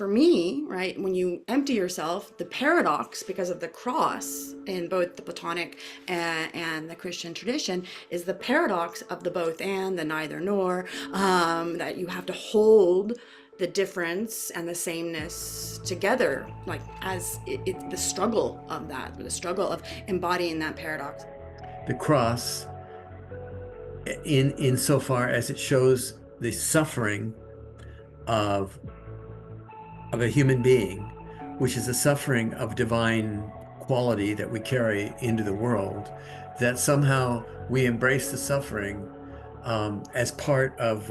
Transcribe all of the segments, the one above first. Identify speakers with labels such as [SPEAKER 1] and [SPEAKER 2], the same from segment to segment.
[SPEAKER 1] for me, right, when you empty yourself, the paradox, because of the cross in both the Platonic and the Christian tradition, is the paradox of the both and, the neither nor, that you have to hold the difference and the sameness together, like as it's the struggle of that, the struggle of embodying that paradox.
[SPEAKER 2] The cross, in insofar as it shows the suffering of a human being, which is a suffering of divine quality that we carry into the world, that somehow we embrace the suffering as part of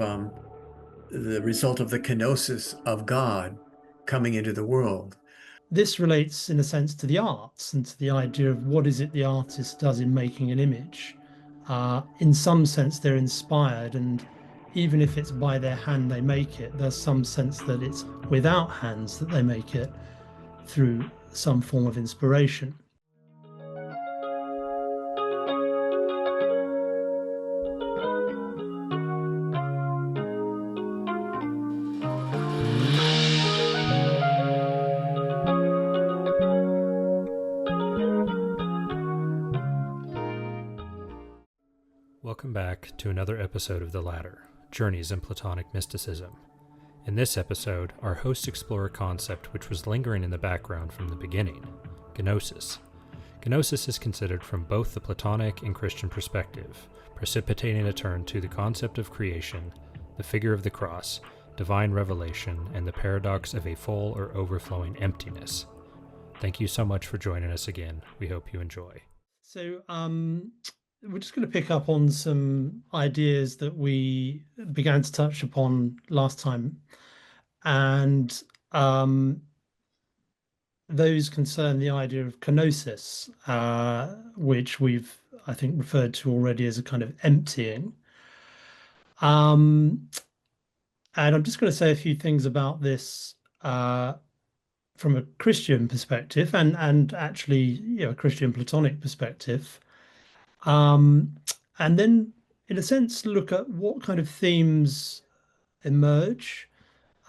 [SPEAKER 2] the result of the kenosis of God coming into the world.
[SPEAKER 3] This relates, in a sense, to the arts and to the idea of what is it the artist does in making an image. In some sense, they're inspired, and even if it's by their hand they make it, there's some sense that it's without hands that they make it through some form of inspiration.
[SPEAKER 4] Welcome back to another episode of The Ladder, Journeys in Platonic Mysticism. In this episode, our hosts explore a concept which was lingering in the background from the beginning, Kenosis. Kenosis is considered from both the Platonic and Christian perspective, precipitating a turn to the concept of creation, the figure of the cross, divine revelation, and the paradox of a full or overflowing emptiness. Thank you so much for joining us again. We hope you enjoy.
[SPEAKER 3] So, we're just going to pick up on some ideas that we began to touch upon last time, and those concern the idea of kenosis, which we've, I think, referred to already as a kind of emptying. And I'm just going to say a few things about this from a Christian perspective, and actually, a Christian Platonic perspective. And then, in a sense, look at what kind of themes emerge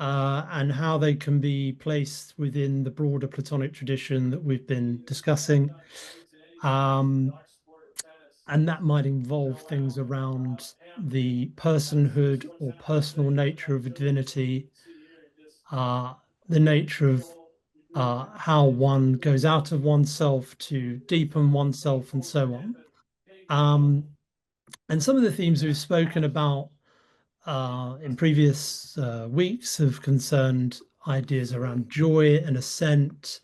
[SPEAKER 3] and how they can be placed within the broader Platonic tradition that we've been discussing. And that might involve things around the personhood or personal nature of a divinity, the nature of how one goes out of oneself to deepen oneself, and so on. And some of the themes we've spoken about in previous weeks have concerned ideas around joy and ascent,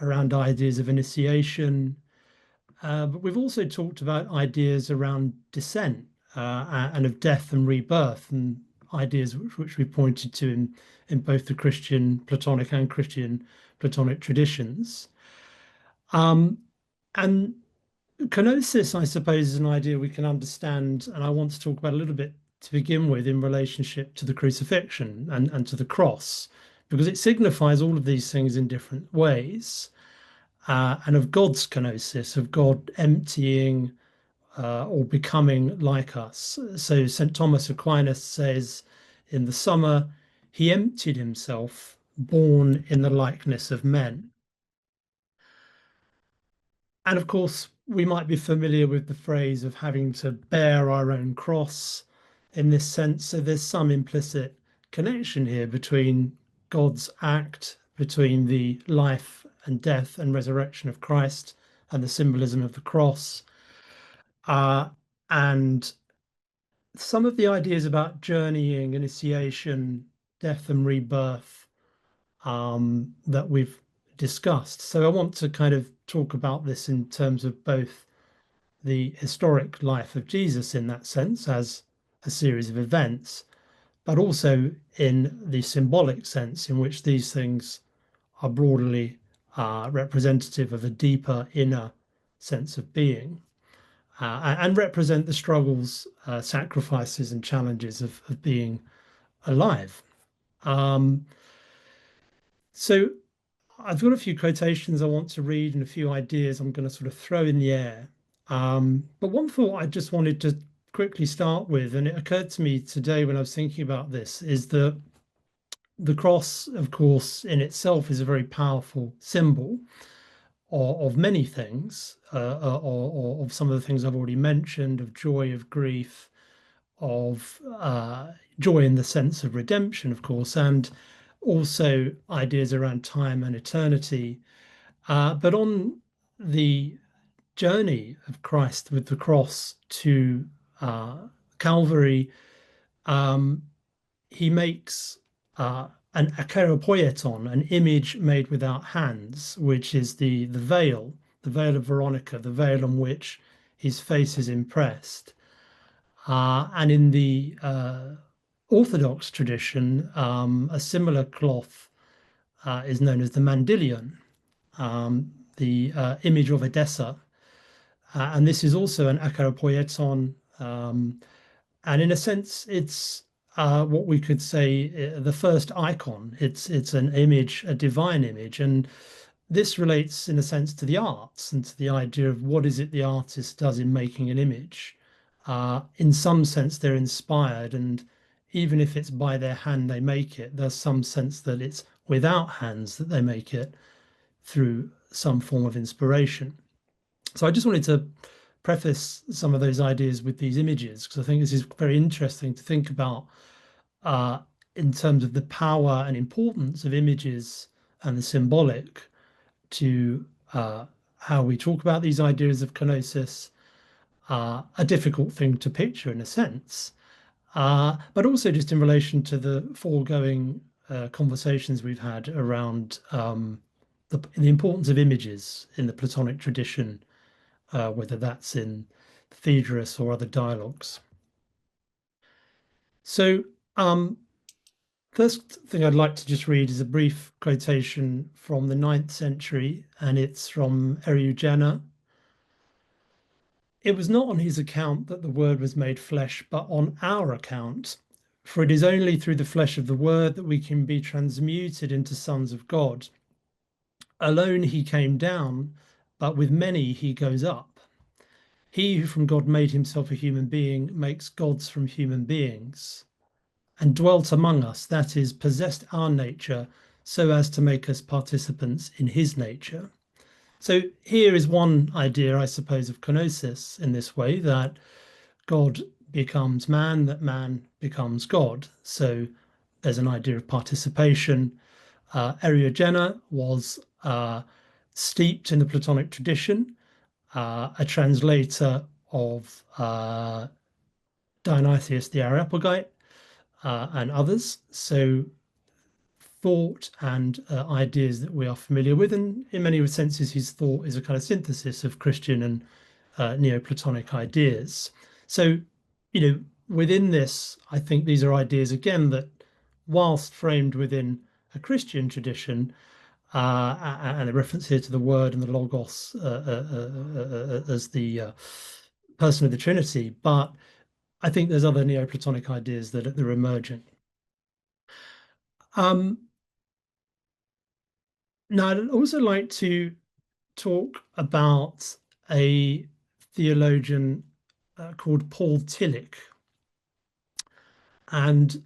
[SPEAKER 3] around ideas of initiation. But we've also talked about ideas around descent and of death and rebirth, and ideas which we pointed to in both the Christian Platonic and Christian Platonic traditions. And kenosis, I suppose, is an idea we can understand, and I want to talk about a little bit to begin with in relationship to the crucifixion and to the cross, because it signifies all of these things in different ways, and of God's kenosis, of God emptying or becoming like us. So St. Thomas Aquinas says in the Summa, he emptied himself, born in the likeness of men. And of course, we might be familiar with the phrase of having to bear our own cross in this sense. So there's some implicit connection here between God's act, between the life and death and resurrection of Christ and the symbolism of the cross. And some of the ideas about journeying, initiation, death and rebirth that we've discussed. So I want to kind of talk about this in terms of both the historic life of Jesus in that sense as a series of events, but also in the symbolic sense in which these things are broadly representative of a deeper inner sense of being and represent the struggles, sacrifices and challenges of being alive. So I've got a few quotations I want to read and a few ideas I'm going to sort of throw in the air. But one thought I just wanted to quickly start with, and it occurred to me today when I was thinking about this, is that the cross, of course, in itself is a very powerful symbol of many things, or of some of the things I've already mentioned, of joy, of grief, of joy in the sense of redemption, of course, and also ideas around time and eternity. But on the journey of Christ with the cross to Calvary, he makes an akeropoieton, an image made without hands, which is the veil of Veronica, the veil on which his face is impressed. And in the Orthodox tradition, a similar cloth is known as the mandilion, the image of Edessa. And this is also an akeropoieton. And in a sense, it's what we could say the first icon. It's an image, a divine image. And this relates, in a sense, to the arts and to the idea of what is it the artist does in making an image. In some sense, they're inspired, and even if it's by their hand they make it, there's some sense that it's without hands that they make it through some form of inspiration. So I just wanted to preface some of those ideas with these images, because I think this is very interesting to think about in terms of the power and importance of images and the symbolic to how we talk about these ideas of kenosis, a difficult thing to picture in a sense, but also just in relation to the foregoing conversations we've had around the importance of images in the Platonic tradition, whether that's in the Phaedrus or other dialogues. So first thing I'd like to just read is a brief quotation from the 9th century, and it's from Eriugena. It was not on his account that the Word was made flesh, but on our account. For it is only through the flesh of the Word that we can be transmuted into sons of God. Alone he came down, but with many he goes up. He who from God made himself a human being makes gods from human beings, and dwelt among us, that is, possessed our nature so as to make us participants in his nature. So here is one idea, I suppose, of kenosis in this way, that God becomes man, that man becomes God. So there's an idea of participation. Eriugena was steeped in the Platonic tradition, a translator of Dionysius the Areopagite and others. So thought and ideas that we are familiar with, and in many senses his thought is a kind of synthesis of Christian and Neoplatonic ideas. So, within this, I think these are ideas, again, that whilst framed within a Christian tradition, and a reference here to the Word and the Logos as the person of the Trinity, but I think there's other Neoplatonic ideas that are emerging. Now, I'd also like to talk about a theologian called Paul Tillich. And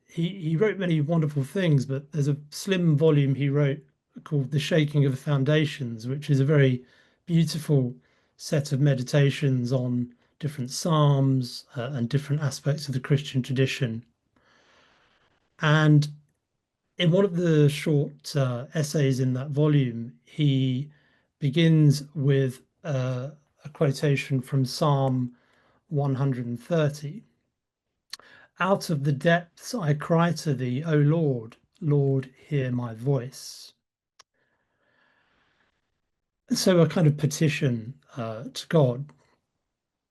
[SPEAKER 3] he wrote many wonderful things, but there's a slim volume he wrote called The Shaking of the Foundations, which is a very beautiful set of meditations on different psalms and different aspects of the Christian tradition. And in one of the short essays in that volume, he begins with a quotation from Psalm 130. Out of the depths I cry to thee, O Lord, Lord, hear my voice. So a kind of petition to God.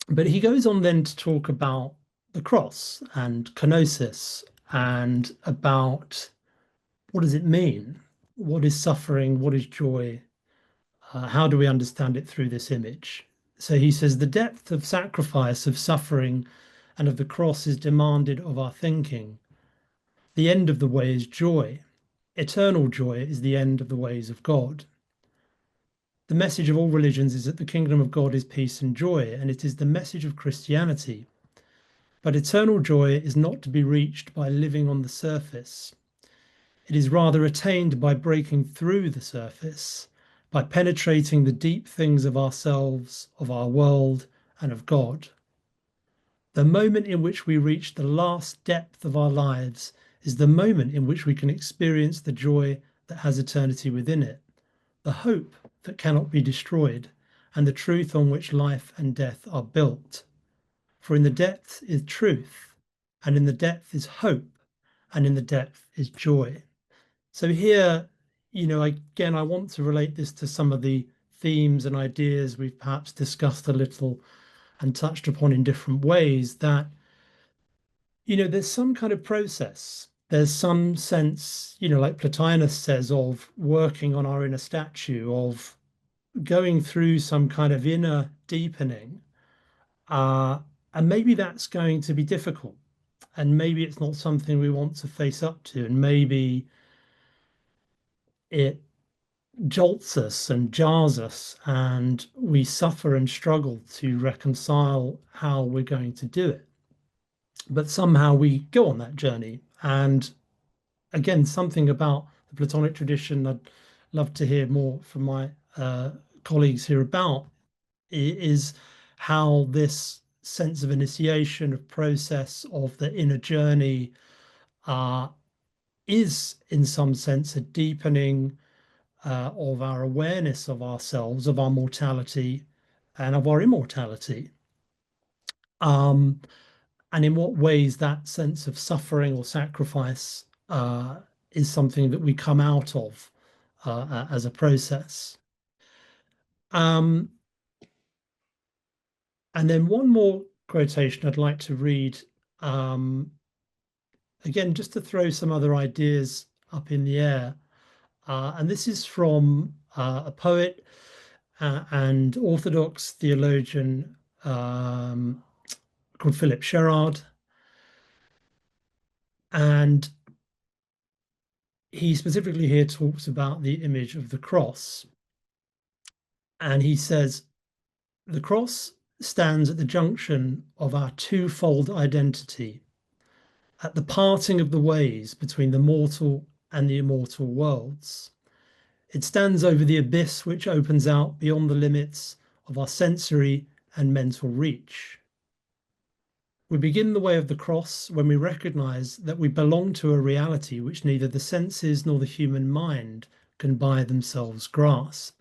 [SPEAKER 3] But he goes on then to talk about the cross and kenosis and about what does it mean? What is suffering? What is joy? How do we understand it through this image? So he says, the depth of sacrifice, of suffering, and of the cross is demanded of our thinking. The end of the way is joy. Eternal joy is the end of the ways of God. The message of all religions is that the kingdom of God is peace and joy, and it is the message of Christianity. but eternal joy is not to be reached by living on the surface. It is rather attained by breaking through the surface, by penetrating the deep things of ourselves, of our world, and of God. The moment in which we reach the last depth of our lives is the moment in which we can experience the joy that has eternity within it, the hope that cannot be destroyed, and the truth on which life and death are built. For in the depth is truth, and in the depth is hope, and in the depth is joy. So here, again, I want to relate this to some of the themes and ideas we've perhaps discussed a little and touched upon in different ways, that, there's some kind of process. There's some sense, like Plotinus says, of working on our inner statue, of going through some kind of inner deepening. And maybe that's going to be difficult. And maybe it's not something we want to face up to. And maybe it jolts us and jars us, and we suffer and struggle to reconcile how we're going to do it. But somehow we go on that journey. And again, something about the Platonic tradition I'd love to hear more from my colleagues here about is how this sense of initiation, of process, of the inner journey is in some sense a deepening of our awareness of ourselves, of our mortality, and of our immortality. And in what ways that sense of suffering or sacrifice is something that we come out of as a process. And then one more quotation I'd like to read, again, just to throw some other ideas up in the air. And this is from a poet and Orthodox theologian called Philip Sherard. And he specifically here talks about the image of the cross. And he says, the cross stands at the junction of our twofold identity, at the parting of the ways between the mortal and the immortal worlds. It stands over the abyss which opens out beyond the limits of our sensory and mental reach. We begin the way of the cross when we recognize that we belong to a reality which neither the senses nor the human mind can by themselves grasp.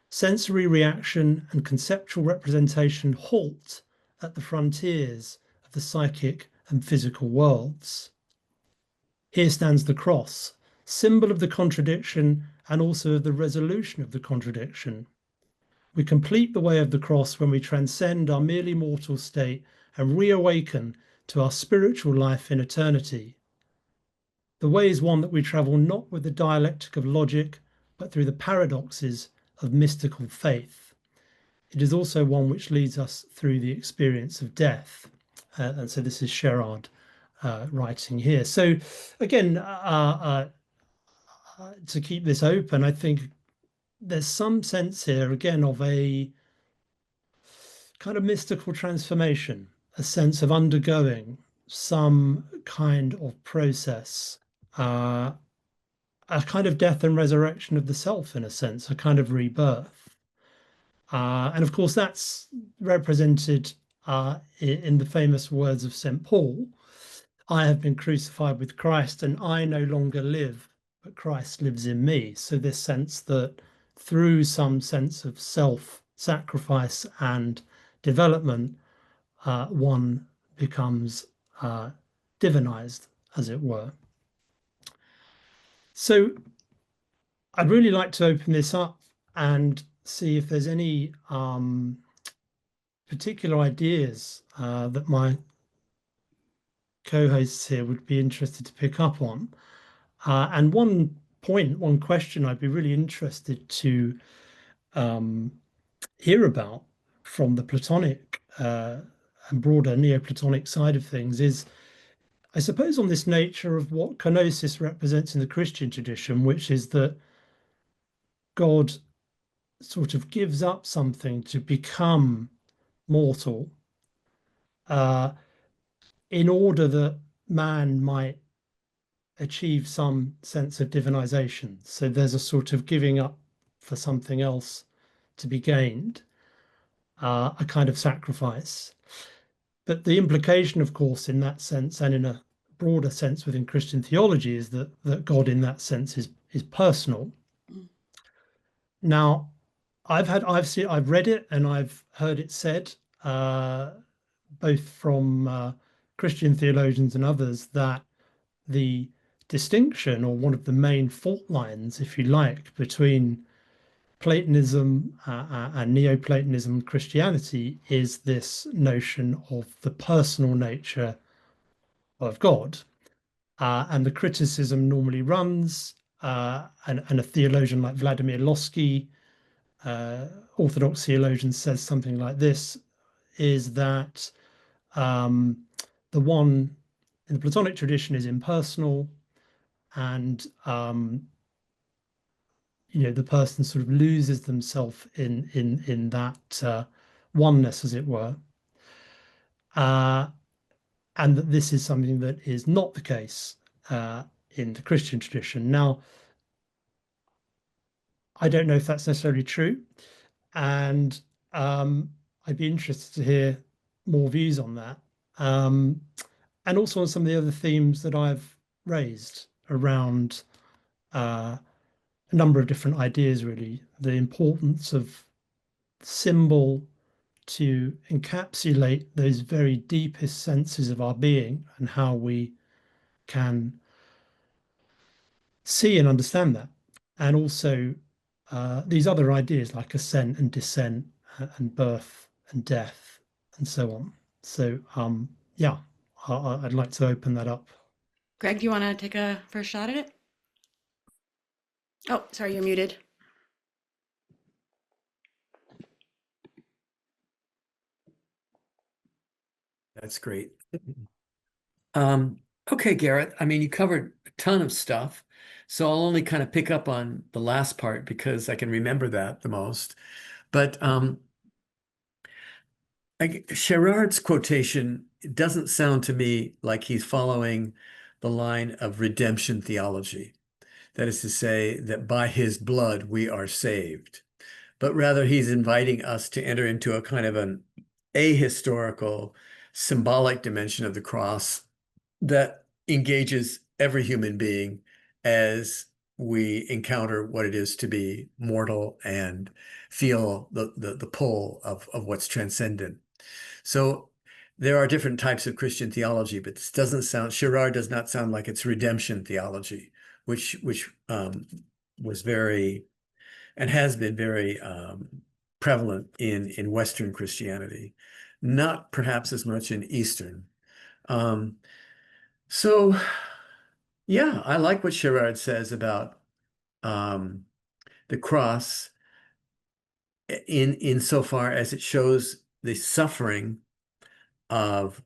[SPEAKER 3] Sensory reaction and conceptual representation halt at the frontiers of the psychic and physical worlds. Here stands the cross, symbol of the contradiction and also of the resolution of the contradiction. We complete the way of the cross when we transcend our merely mortal state and reawaken to our spiritual life in eternity. The way is one that we travel not with the dialectic of logic, but through the paradoxes of mystical faith. It is also one which leads us through the experience of death. And so this is Sherard writing here. So again, to keep this open, I think there's some sense here, again, of a kind of mystical transformation, a sense of undergoing some kind of process, a kind of death and resurrection of the self, in a sense, a kind of rebirth. And of course, that's represented in the famous words of St. Paul, I have been crucified with Christ and I no longer live, but Christ lives in me. So this sense that through some sense of self-sacrifice and development, one becomes divinized, as it were. So I'd really like to open this up and see if there's any particular ideas that my co-hosts here would be interested to pick up on. And one question I'd be really interested to hear about from the Platonic and broader Neoplatonic side of things is, I suppose, on this nature of what Kenosis represents in the Christian tradition, which is that God sort of gives up something to become mortal, uh, in order that man might achieve some sense of divinization. So there's a sort of giving up for something else to be gained, a kind of sacrifice. But the implication, of course, in that sense, and in a broader sense within Christian theology, is that God, in that sense, is personal. Now, I've read it and I've heard it said, both from Christian theologians and others, that the distinction, or one of the main fault lines, if you like, between Platonism and Neoplatonism Christianity is this notion of the personal nature of God. And the criticism normally runs, and a theologian like Vladimir Lossky, Orthodox theologian, says something like this, is that the one in the Platonic tradition is impersonal, and the person sort of loses themselves in that oneness, as it were, and that this is something that is not the case in the Christian tradition. Now, I don't know if that's necessarily true, and I'd be interested to hear more views on that, and also on some of the other themes that I've raised around a number of different ideas, really. The importance of symbol to encapsulate those very deepest senses of our being, and how we can see and understand that. And also these other ideas like ascent and descent, and birth and death and so on. So yeah, I'd like to open that up.
[SPEAKER 1] Greg, do you want to take a first shot at it? Oh, sorry, you're muted.
[SPEAKER 2] That's great. Okay, Gareth, I mean, you covered a ton of stuff, so I'll only kind of pick up on the last part because I can remember that the most. But Sherard's quotation doesn't sound to me like he's following the line of redemption theology. That is to say, that by his blood we are saved. But rather, he's inviting us to enter into a kind of an ahistorical, symbolic dimension of the cross that engages every human being as we encounter what it is to be mortal and feel the pull of what's transcendent. So there are different types of Christian theology, but this doesn't sound, Sherard does not sound like it's redemption theology, which was very and has been very prevalent in Western Christianity, not perhaps as much in Eastern. So yeah, I like what Sherard says about the cross in so far as it shows the suffering of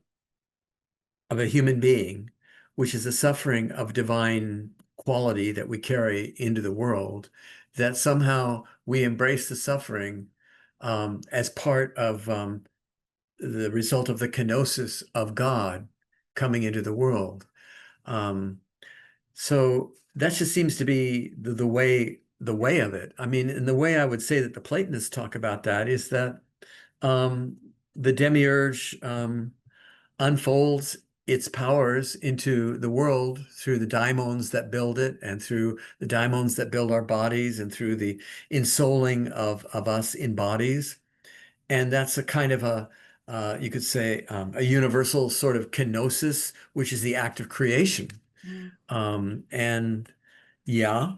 [SPEAKER 2] a human being, which is a suffering of divine quality that we carry into the world, that somehow we embrace the suffering as part of the result of the kenosis of God coming into the world. So that just seems to be the way of it. I mean, and the way I would say that the Platonists talk about that is that the demiurge unfolds its powers into the world through the daimons that build it, and through the daimons that build our bodies, and through the ensouling of us in bodies. And that's a kind of you could say, a universal sort of kenosis, which is the act of creation. And yeah,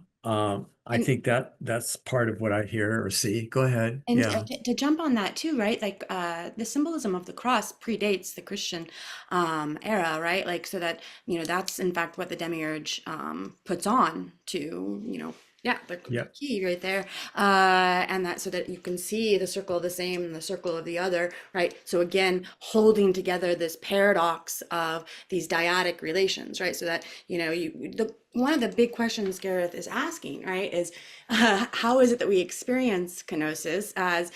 [SPEAKER 2] I think that's part of what I hear or see. Go ahead.
[SPEAKER 1] And
[SPEAKER 2] Yeah.
[SPEAKER 1] to jump on that too, right? Like the symbolism of the cross predates the Christian era, right? Like so that that's in fact what the demiurge puts on to Yeah, the
[SPEAKER 2] Yep.
[SPEAKER 1] key right there. And that so that you can see the circle of the same and the circle of the other, right? So again, holding together this paradox of these dyadic relations, right? So that, one of the big questions Gareth is asking, right, is how is it that we experience kenosis as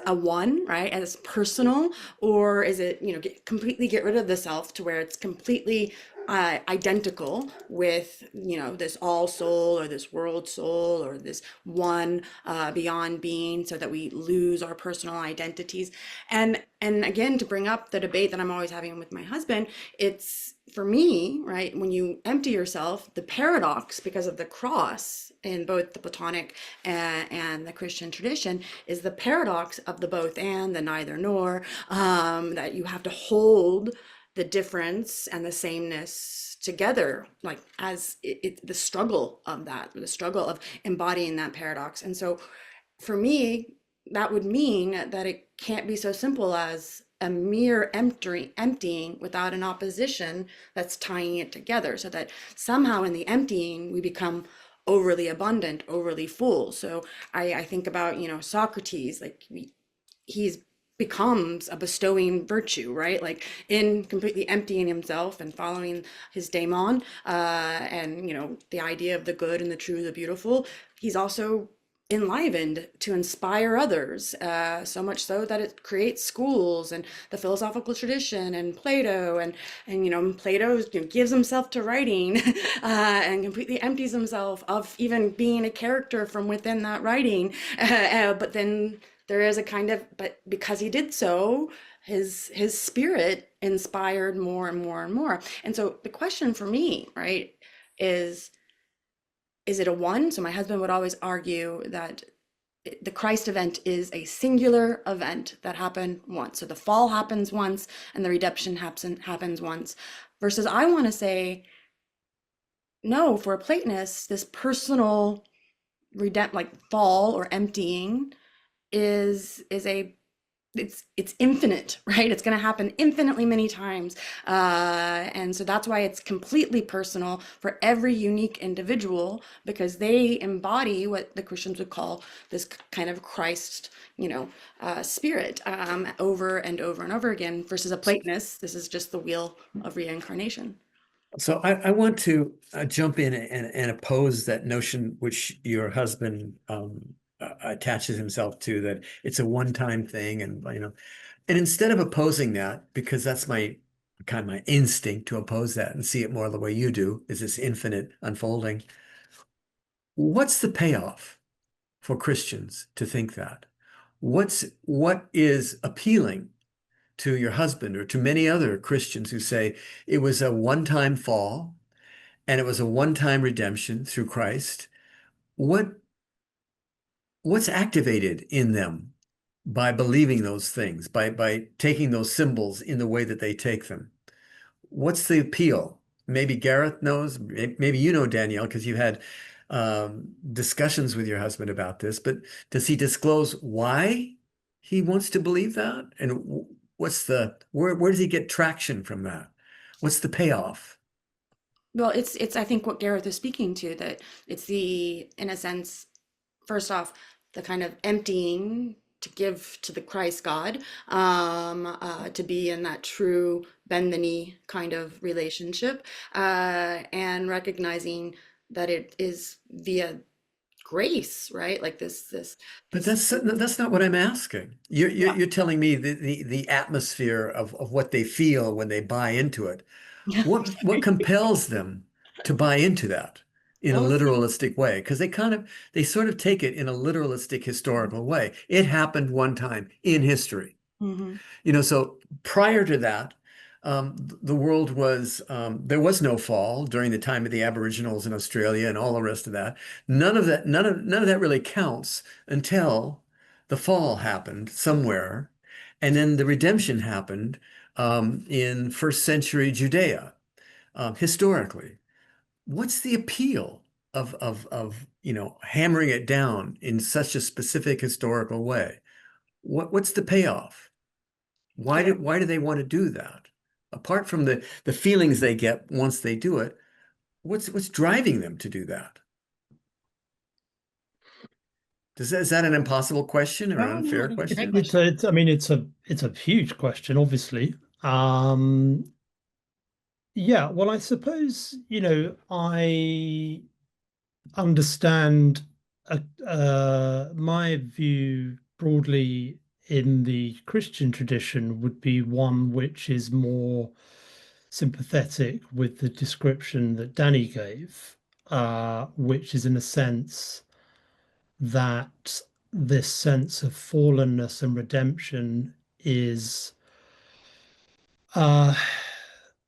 [SPEAKER 1] a one, right, as personal, or is it, completely get rid of the self to where it's completely identical with this all soul or this world soul or this one beyond being, so that we lose our personal identities. And again, to bring up the debate that I'm always having with my husband, it's for me, right, when you empty yourself, the paradox because of the cross in both the Platonic and the Christian tradition is the paradox of the both and, the neither nor, that you have to hold the difference and the sameness together, like as the struggle of that, the struggle of embodying that paradox. And so for me, that would mean that it can't be so simple as a mere emptying without an opposition that's tying it together, so that somehow in the emptying we become overly abundant, overly full. So I think about, Socrates, like he's becomes a bestowing virtue, right? Like in completely emptying himself and following his daemon, and the idea of the good and the true, the beautiful. He's also enlivened to inspire others, so much so that it creates schools and the philosophical tradition and Plato, and Plato gives himself to writing, and completely empties himself of even being a character from within that writing, but then there is a kind of, but because he did so, his spirit inspired more and more and more. And so the question for me, right, is it a one? So my husband would always argue that the Christ event is a singular event that happened once. So the fall happens once and the redemption happens once. Versus I want to say, no, for a Platonist, this personal like fall or emptying is a it's infinite, right? It's going to happen infinitely many times, and so that's why it's completely personal for every unique individual, because they embody what the Christians would call this kind of Christ, spirit, over and over and over again. Versus a Platonist, this is just the wheel of reincarnation.
[SPEAKER 2] So I want to jump in and oppose that notion which your husband attaches himself to, that it's a one-time thing, and and instead of opposing that, because that's my instinct to oppose that and see it more the way you do, is this infinite unfolding. What's the payoff for Christians to think that? What is appealing to your husband or to many other Christians who say it was a one-time fall and it was a one-time redemption through Christ? What's activated in them by believing those things, by taking those symbols in the way that they take them? What's the appeal? Maybe Gareth knows, maybe you know, Danielle, because you had discussions with your husband about this, but does he disclose why he wants to believe that? And where does he get traction from that? What's the payoff?
[SPEAKER 1] Well, it's I think what Gareth is speaking to, that it's the, in a sense, first off, the kind of emptying to give to the Christ God, to be in that true bend the knee kind of relationship, and recognizing that it is via grace, right? Like
[SPEAKER 2] But
[SPEAKER 1] this.
[SPEAKER 2] that's not what I'm asking. You're
[SPEAKER 1] Yeah.
[SPEAKER 2] you're telling me the atmosphere of what they feel when they buy into it. What compels them to buy into that in a
[SPEAKER 1] Well,
[SPEAKER 2] literalistic way? Because they sort of take it in a literalistic historical way. It happened one time in history.
[SPEAKER 1] mm-hmm.
[SPEAKER 2] So prior to that, the world there was no fall during the time of the Aboriginals in Australia and all the rest of that. None of that really counts until the fall happened somewhere, and then the redemption happened in first century Judea, historically. What's the appeal of hammering it down in such a specific historical way? What's the payoff?
[SPEAKER 1] Yeah.
[SPEAKER 2] Why do they want to do that? Apart from the feelings they get once they do it, what's driving them to do that? Is that an impossible question or
[SPEAKER 1] No,
[SPEAKER 2] an
[SPEAKER 1] no, I
[SPEAKER 2] unfair
[SPEAKER 1] think it's a great
[SPEAKER 2] question?
[SPEAKER 1] question.
[SPEAKER 3] I mean, it's a huge question, obviously. Yeah, well, I suppose, I understand my view broadly in the Christian tradition would be one which is more sympathetic with the description that Danny gave, which is in a sense that this sense of fallenness and redemption is uh,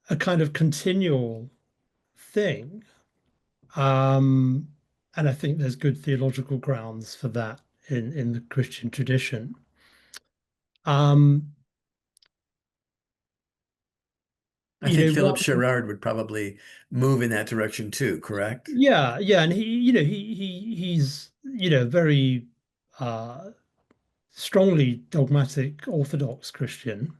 [SPEAKER 3] a kind of continual thing. Um, and I think there's good theological grounds for that in the Christian tradition. Um,
[SPEAKER 2] I think Philip
[SPEAKER 3] what,
[SPEAKER 2] Sherrard would probably move in that direction too, correct?
[SPEAKER 3] yeah, yeah, and he's very strongly dogmatic Orthodox Christian,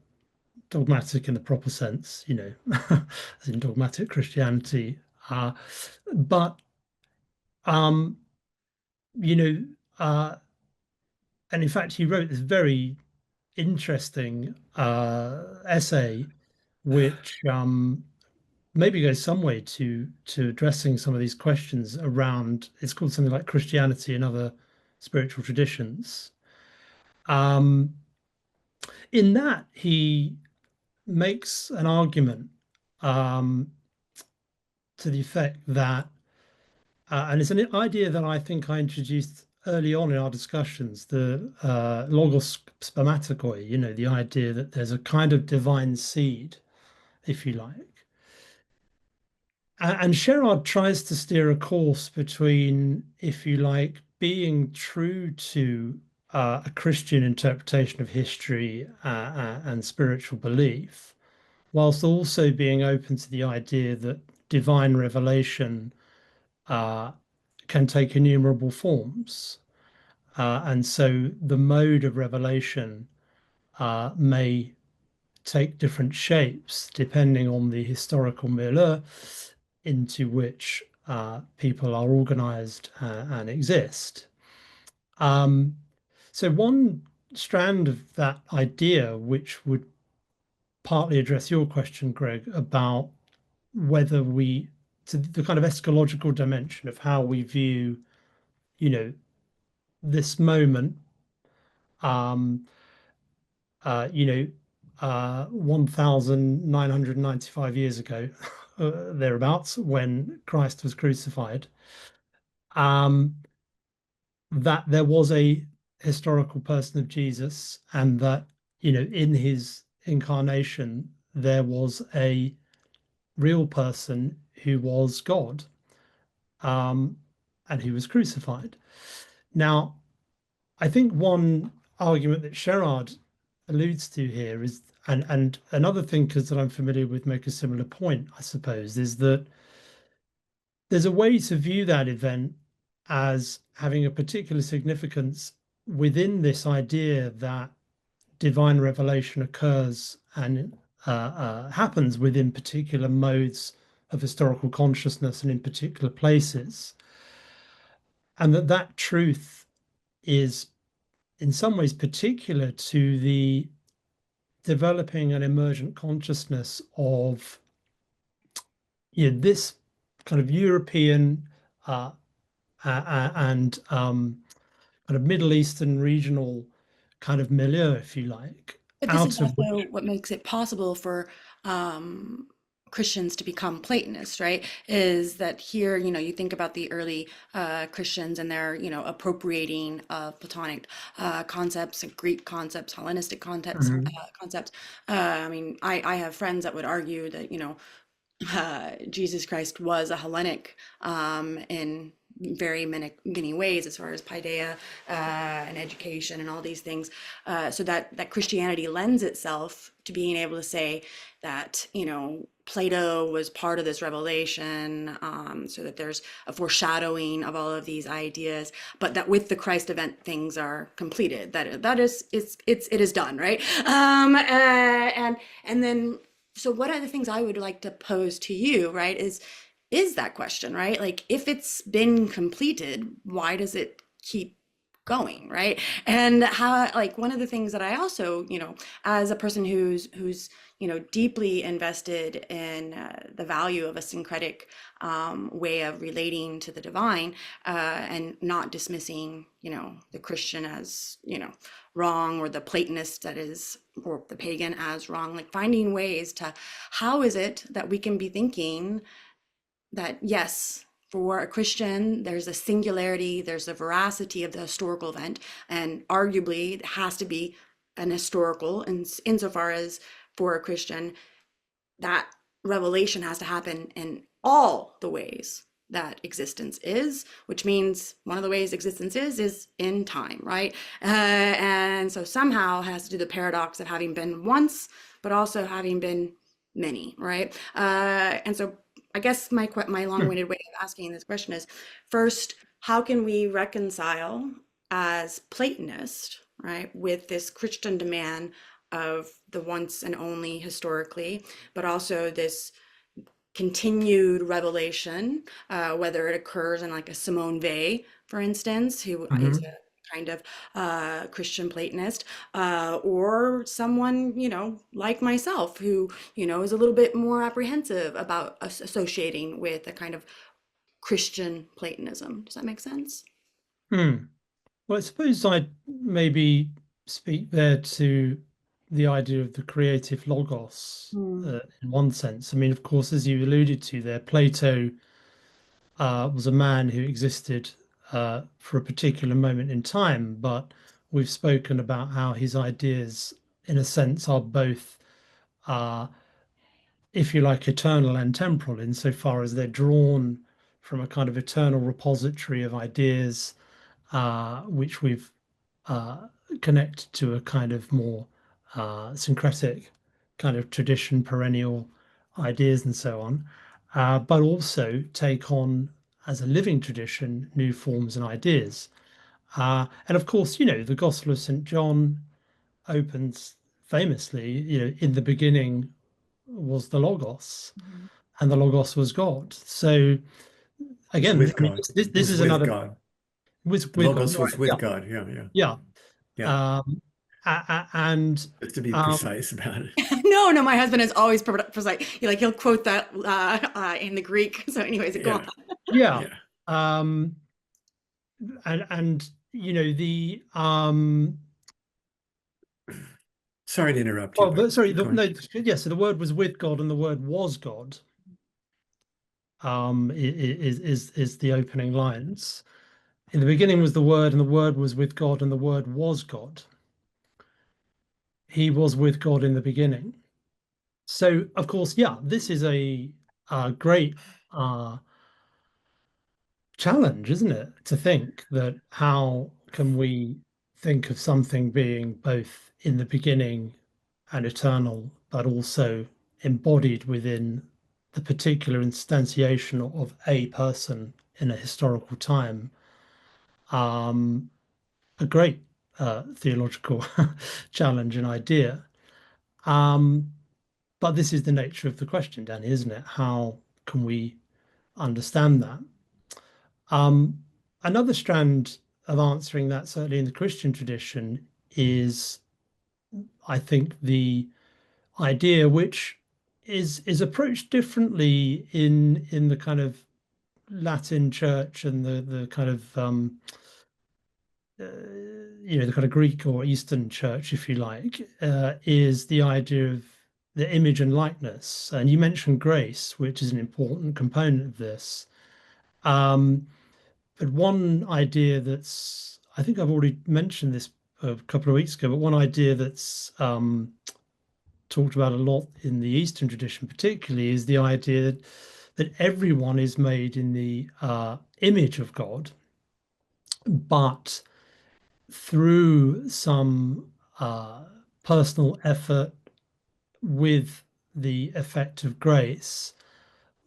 [SPEAKER 3] dogmatic in the proper sense, as in dogmatic Christianity. But um, you know, and in fact, he wrote this very interesting essay, which maybe goes some way to addressing some of these questions around. It's called something like Christianity and Other Spiritual Traditions. Um, in that, he makes an argument um, to the effect that, and it's an idea that I think I introduced early on in our discussions, the logos spermaticoi, the idea that there's a kind of divine seed, if you like. And Sherrard tries to steer a course between, if you like, being true to a Christian interpretation of history and spiritual belief, whilst also being open to the idea that divine revelation uh, can take innumerable forms. And so the mode of revelation may take different shapes depending on the historical milieu into which people are organized and exist. So one strand of that idea, which would partly address your question, Greg, about whether to the kind of eschatological dimension of how we view, this moment, um, 1,995 years ago, thereabouts, when Christ was crucified, um, that there was a historical person of Jesus, and that, in his incarnation, there was a real person who was God, um, and who was crucified. Now, I think one argument that Sherrard alludes to here is, and another thinkers that I'm familiar with make a similar point, I suppose, is that there's a way to view that event as having a particular significance within this idea that divine revelation occurs and happens within particular modes of historical consciousness and in particular places, and that truth is in some ways particular to the developing an emergent consciousness of this kind of European and kind of Middle Eastern regional kind of milieu, if you like,
[SPEAKER 1] But this is
[SPEAKER 3] out of
[SPEAKER 1] also
[SPEAKER 3] which.
[SPEAKER 1] what makes it possible for Christians to become Platonists, right? Is that here, you think about the early Christians and their, appropriating of Platonic concepts, Greek concepts, Hellenistic concepts.
[SPEAKER 3] Mhm.
[SPEAKER 1] Concepts. I mean, I have friends that would argue that, Jesus Christ was a Hellenic in very many ways, as far as paideia and education and all these things. So that Christianity lends itself to being able to say that, Plato was part of this revelation, so that there's a foreshadowing of all of these ideas, but that with the Christ event, things are completed. That is it is done, right? And then, so one of the things I would like to pose to you, right, is that question, right? Like, if it's been completed, why does it keep going, right? And how, like, one of the things that I also, as a person who's deeply invested in the value of a syncretic way of relating to the divine, and not dismissing the Christian as wrong, or the Platonist that is, or the pagan as wrong, like finding ways to, how is it that we can be thinking that, yes, for a Christian, there's a singularity, there's a veracity of the historical event, and arguably it has to be an historical, and insofar as for a Christian, that revelation has to happen in all the ways that existence is, which means one of the ways existence is in time, right? And so somehow it has to do the paradox of having been once, but also having been many, right? And so I guess my long-winded way of asking this question is, first, how can we reconcile as Platonist, right, with this Christian demand of the once and only historically, but also this continued revelation, whether it occurs in like a Simone Weil, for instance, who is a kind of Christian Platonist, or someone, like myself, who, is a little bit more apprehensive about associating with a kind of Christian Platonism. Does that make sense?
[SPEAKER 3] Well, I suppose I'd maybe speak there to the idea of the creative logos, in one sense. I mean, of course, as you alluded to there, Plato was a man who existed for a particular moment in time, but we've spoken about how his ideas, in a sense, are both, if you like, eternal and temporal, insofar as they're drawn from a kind of eternal repository of ideas, which we've connected to a kind of more syncretic kind of tradition, perennial ideas, and so on, but also take on, as a living tradition, new forms and ideas. And of course, the Gospel of St. John opens famously, in the beginning was the Logos, and the Logos was God. So
[SPEAKER 2] It's
[SPEAKER 3] again,
[SPEAKER 2] with
[SPEAKER 3] I mean,
[SPEAKER 2] God.
[SPEAKER 3] this
[SPEAKER 2] Was
[SPEAKER 3] is
[SPEAKER 2] with
[SPEAKER 3] another,
[SPEAKER 2] God.
[SPEAKER 3] with God,
[SPEAKER 2] Logos
[SPEAKER 3] right?
[SPEAKER 2] was with
[SPEAKER 3] Yeah,
[SPEAKER 2] God. Yeah, yeah,
[SPEAKER 3] yeah.
[SPEAKER 2] yeah.
[SPEAKER 3] And
[SPEAKER 2] Just to be precise about it.
[SPEAKER 1] No, my husband is always precise. He'll quote that in the Greek. So, anyways, go on.
[SPEAKER 2] Yeah,
[SPEAKER 3] yeah,
[SPEAKER 2] yeah.
[SPEAKER 3] um, and the
[SPEAKER 2] Sorry to interrupt you,
[SPEAKER 3] oh,
[SPEAKER 2] but
[SPEAKER 3] but sorry,
[SPEAKER 2] keep going.
[SPEAKER 3] no, yeah. So the word was with God, and the word was God. Is the opening lines. In the beginning was the Word, and the Word was with God, and the Word was God. He was with God in the beginning. So, of course, yeah, this is a great challenge, isn't it? To think that how can we think of something being both in the beginning and eternal, but also embodied within the particular instantiation of a person in a historical time. A great theological challenge and idea. Um, but this is the nature of the question, Danny, isn't it? How can we understand that? Um, Another strand of answering that, certainly in the Christian tradition, is, I think, the idea which is approached differently in the kind of Latin church and the kind of the kind of Greek or Eastern church, if you like, is the idea of the image and likeness. And you mentioned grace, which is an important component of this. But one idea that's, I think I've already mentioned this a couple of weeks ago, but one idea that's talked about a lot in the Eastern tradition, particularly, is the idea that everyone is made in the image of God, but through some personal effort with the effect of grace,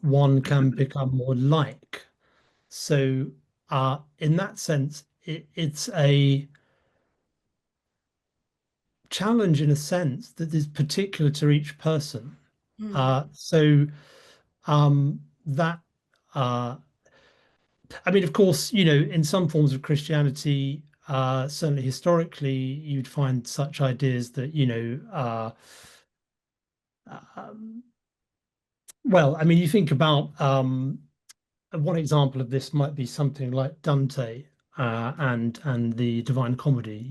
[SPEAKER 3] one can become more like. So, in that sense, it's a challenge in a sense that is particular to each person. So, that I mean, of course, in some forms of Christianity, certainly historically, you'd find such ideas that, um, well, I mean, you think about one example of this might be something like Dante and the Divine Comedy,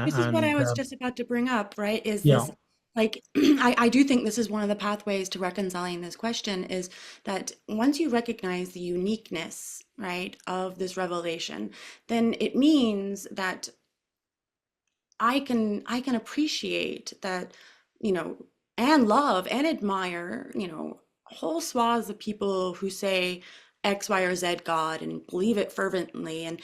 [SPEAKER 1] This is what I
[SPEAKER 3] and
[SPEAKER 1] was just about to bring up, right? Is
[SPEAKER 3] yeah,
[SPEAKER 1] this like I do think this is one of the pathways to reconciling this question is that once you recognize the uniqueness, right, of this revelation, then it means that I can appreciate that, you know, and love and admire, whole swaths of people who say X, Y, or Z God and believe it fervently and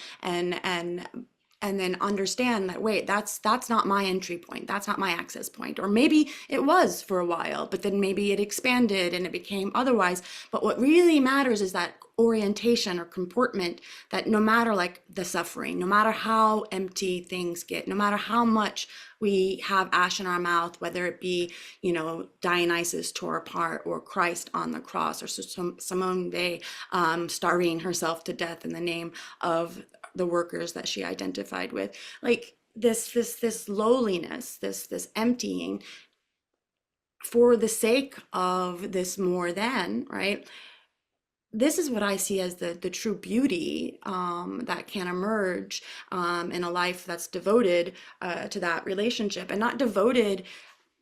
[SPEAKER 1] then understand that wait, that's not my entry point, that's not my access point. Or maybe it was for a while, but then maybe it expanded and it became otherwise. But what really matters is that orientation or comportment, that no matter like the suffering, no matter how empty things get, no matter how much we have ash in our mouth, whether it be, Dionysus tore apart or Christ on the cross or Simone Weil starving herself to death in the name of the workers that she identified with, like this lowliness, this emptying for the sake of this more than, right? This is what I see as the true beauty that can emerge in a life that's devoted to that relationship, and not devoted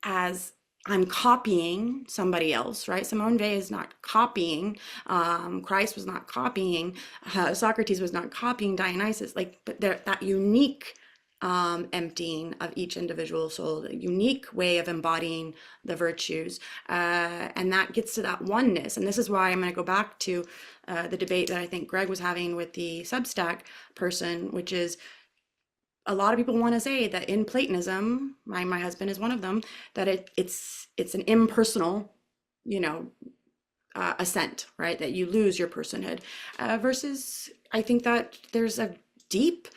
[SPEAKER 1] as I'm copying somebody else, right? Simone Weil is not copying. Christ was not copying. Socrates was not copying Dionysus. Like, but that unique emptying of each individual soul, a unique way of embodying the virtues. And that gets to that oneness. And this is why I'm going to go back to the debate that I think Greg was having with the Substack person, which is a lot of people want to say that in Platonism, my husband is one of them, that it's an impersonal, ascent, right? That you lose your personhood, versus I think that there's a deepening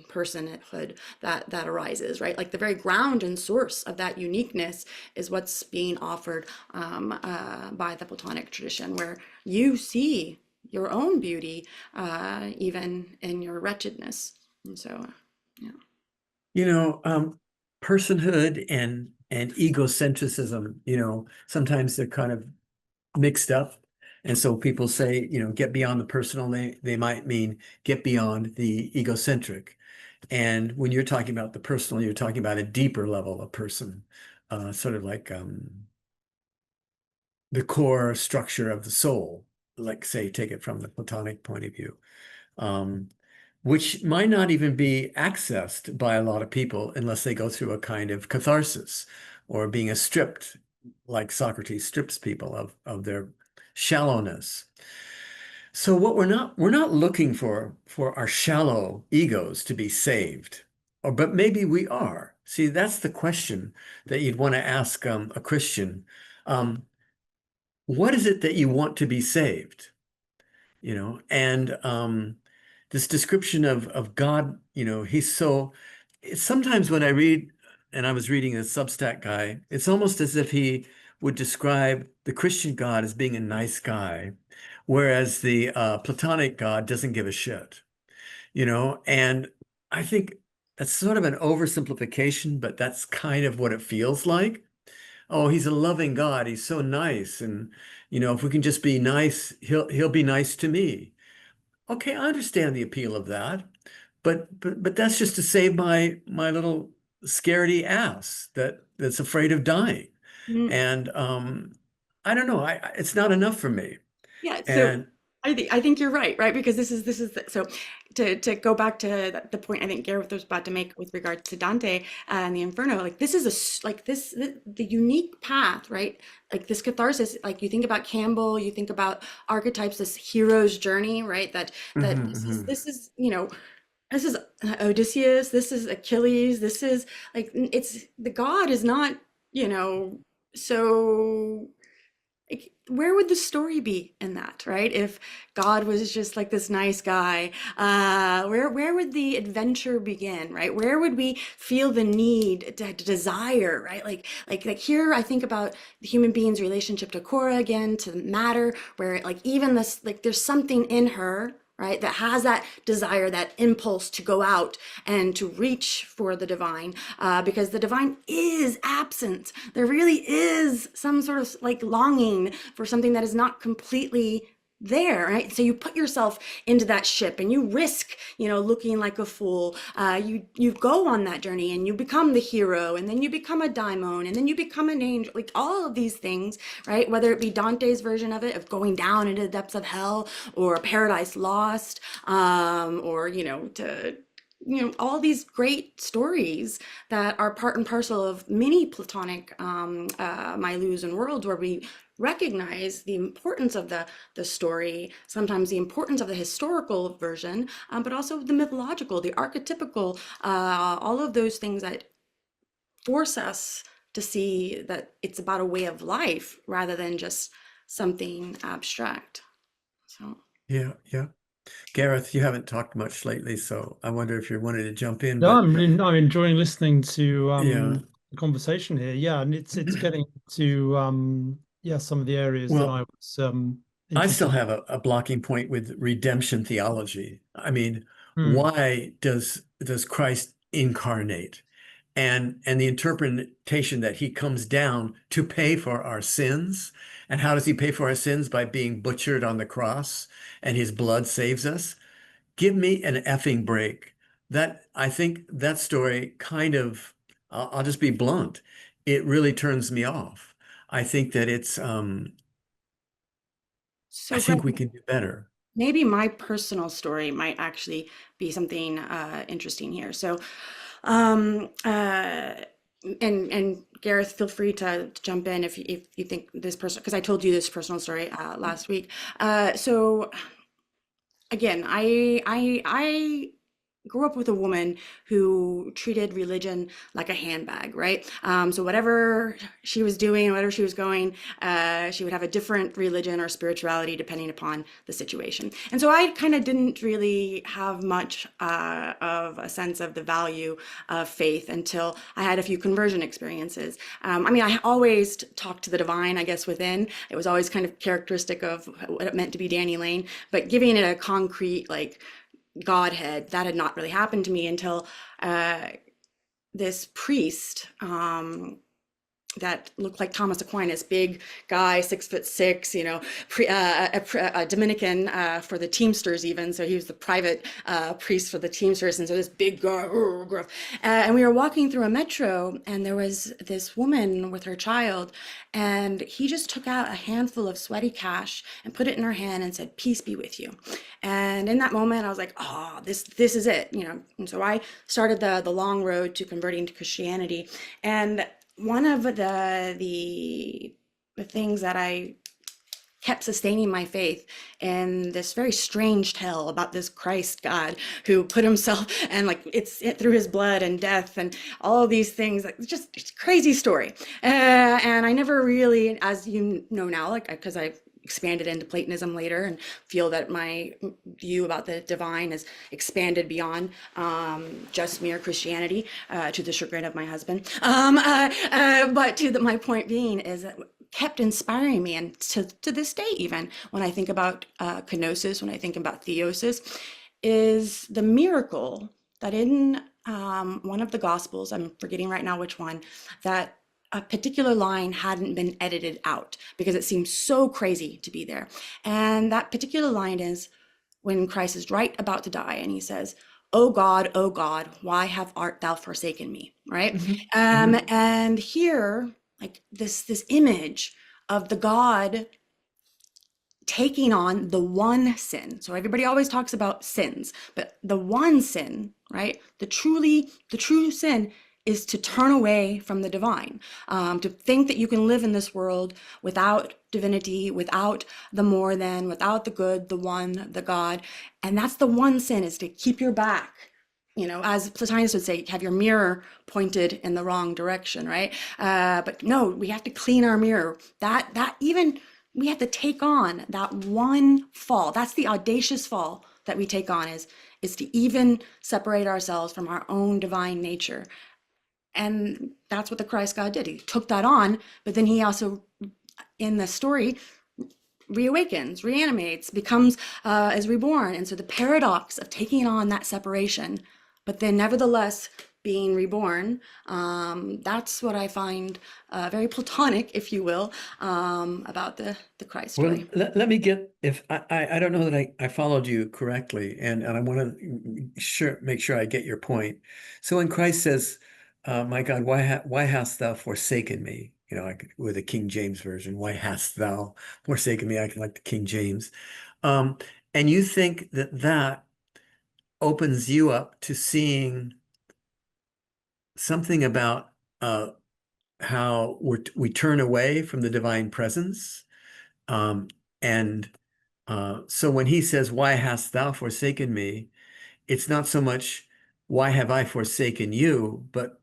[SPEAKER 1] personhood that arises, right? Like the very ground and source of that uniqueness is what's being offered by the Platonic tradition, where you see your own beauty even in your wretchedness. And so, yeah.
[SPEAKER 2] Personhood and egocentrism, sometimes they're kind of mixed up. And so people say, get beyond the personal, they might mean get beyond the egocentric. And when you're talking about the personal, you're talking about a deeper level of person, sort of like the core structure of the soul, like say, take it from the Platonic point of view, which might not even be accessed by a lot of people unless they go through a kind of catharsis or being stripped, like Socrates strips people of their shallowness. So what we're not looking for our shallow egos to be saved, but maybe we are. See, that's the question that you'd want to ask a Christian. What is it that you want to be saved? And this description of God, he's so. Sometimes when I read, and I was reading a Substack guy, it's almost as if he would describe the Christian God as being a nice guy, whereas the Platonic God doesn't give a shit, And I think that's sort of an oversimplification, but that's kind of what it feels like. Oh, he's a loving God. He's so nice, and if we can just be nice, he'll be nice to me. Okay, I understand the appeal of that, but that's just to save my little scaredy ass that's afraid of dying.
[SPEAKER 1] Mm.
[SPEAKER 2] And I don't know. It's not enough for me.
[SPEAKER 1] Yeah, so
[SPEAKER 2] And
[SPEAKER 1] I think you're right, because so to go back to the point I think Gareth was about to make with regard to Dante and the Inferno, like this is the unique path, right? Like this catharsis, like you think about Campbell, you think about archetypes, this hero's journey, right? That
[SPEAKER 2] mhm, mhm.
[SPEAKER 1] this is this is Odysseus, this is Achilles, this is like it's the god is not, so like where would the story be in that, right? If God was just like this nice guy, where would the adventure begin, right? Where would we feel the need to desire, right? Like here I think about the human being's relationship to Cora again, to matter, where like even this, like there's something in her, right? That has that desire, that impulse to go out and to reach for the divine, because the divine is absent. There really is some sort of like longing for something that is not completely there, right? So you put yourself into that ship and you risk, looking like a fool. You go on that journey and you become the hero, and then you become a daimon, and then you become an angel, like all of these things, right? Whether it be Dante's version of it, of going down into the depths of hell, or Paradise Lost, or, all these great stories that are part and parcel of many Platonic milieus and worlds, where we recognize the importance of the story, sometimes the importance of the historical version, but also the mythological, the archetypical, all of those things that force us to see that it's about a way of life rather than just something abstract. So
[SPEAKER 2] Yeah, yeah. Gareth, you haven't talked much lately, so I wonder if you wanted to jump in.
[SPEAKER 3] No,
[SPEAKER 2] But
[SPEAKER 3] I'm enjoying listening to
[SPEAKER 2] yeah,
[SPEAKER 3] the conversation here. Yeah, and it's getting to some of the areas that I
[SPEAKER 2] well,
[SPEAKER 3] was
[SPEAKER 2] I still
[SPEAKER 3] interested
[SPEAKER 2] have a blocking point with redemption theology. I mean,
[SPEAKER 3] in.
[SPEAKER 2] why does Christ incarnate? And the interpretation that he comes down to pay for our sins. And how does he pay for our sins? By being butchered on the cross, and his blood saves us. Give me an effing break. That, I think that story kind of, I'll just be blunt. It really turns me off. I think that I
[SPEAKER 1] so Greg,
[SPEAKER 2] think we can do better.
[SPEAKER 1] maybe my personal story might actually be something interesting here. So, and Gareth, feel free to jump in if you think this person, because I told you this personal story last week. So again, I grew up with a woman who treated religion like a handbag, right? So whatever she was doing, whatever she was going, she would have a different religion or spirituality depending upon the situation. And so I kind of didn't really have much of a sense of the value of faith until I had a few conversion experiences. I always talked to the divine, I guess, within. It was always kind of characteristic of what it meant to be Danny Layne, but giving it a concrete, like, Godhead, that had not really happened to me until this priest that looked like Thomas Aquinas, big guy, 6'6", a Dominican for the Teamsters even. So he was the private priest for the Teamsters. And so this big guy, and we were walking through a metro, and there was this woman with her child, and he just took out a handful of sweaty cash and put it in her hand and said, "Peace be with you." And in that moment, I was like, oh, this is it, And so I started the long road to converting to Christianity. And one of the things that I kept sustaining my faith in this very strange tale about this Christ God who put himself, and like it through his blood and death and all of these things, like just crazy story. And I never really, as you know now, like, because I expanded into Platonism later and feel that my view about the divine is expanded beyond just mere Christianity, to the chagrin of my husband. But my point being is that kept inspiring me, and to this day, even when I think about kenosis, when I think about theosis, is the miracle that in one of the Gospels, I'm forgetting right now which one, that a particular line hadn't been edited out because it seemed so crazy to be there. And that particular line is when Christ is right about to die and he says, oh God, why have art thou forsaken me?" Right? And here, like this image of the God taking on the one sin. So everybody always talks about sins, but the one sin, right? The true sin is to turn away from the divine, to think that you can live in this world without divinity, without the more than, without the good, the one, the God. And that's the one sin, is to keep your back, as Plotinus would say, have your mirror pointed in the wrong direction, right? But no, we have to clean our mirror. We have to take on that one fall. That's the audacious fall that we take on, is to even separate ourselves from our own divine nature. And that's what the Christ God did. He took that on, but then he also, in the story, reawakens, reanimates, becomes is reborn. And so the paradox of taking on that separation, but then nevertheless being reborn, that's what I find very Platonic, if you will, about the Christ
[SPEAKER 2] Well,
[SPEAKER 1] story.
[SPEAKER 2] let me get, if I don't know that I followed you correctly, and I want to make sure I get your point. So when Christ says, my God, why hast thou forsaken me? You know, with the King James version, why hast thou forsaken me? I like the King James. And you think that that opens you up to seeing something about how we turn away from the divine presence. And so when he says, why hast thou forsaken me? It's not so much, why have I forsaken you? But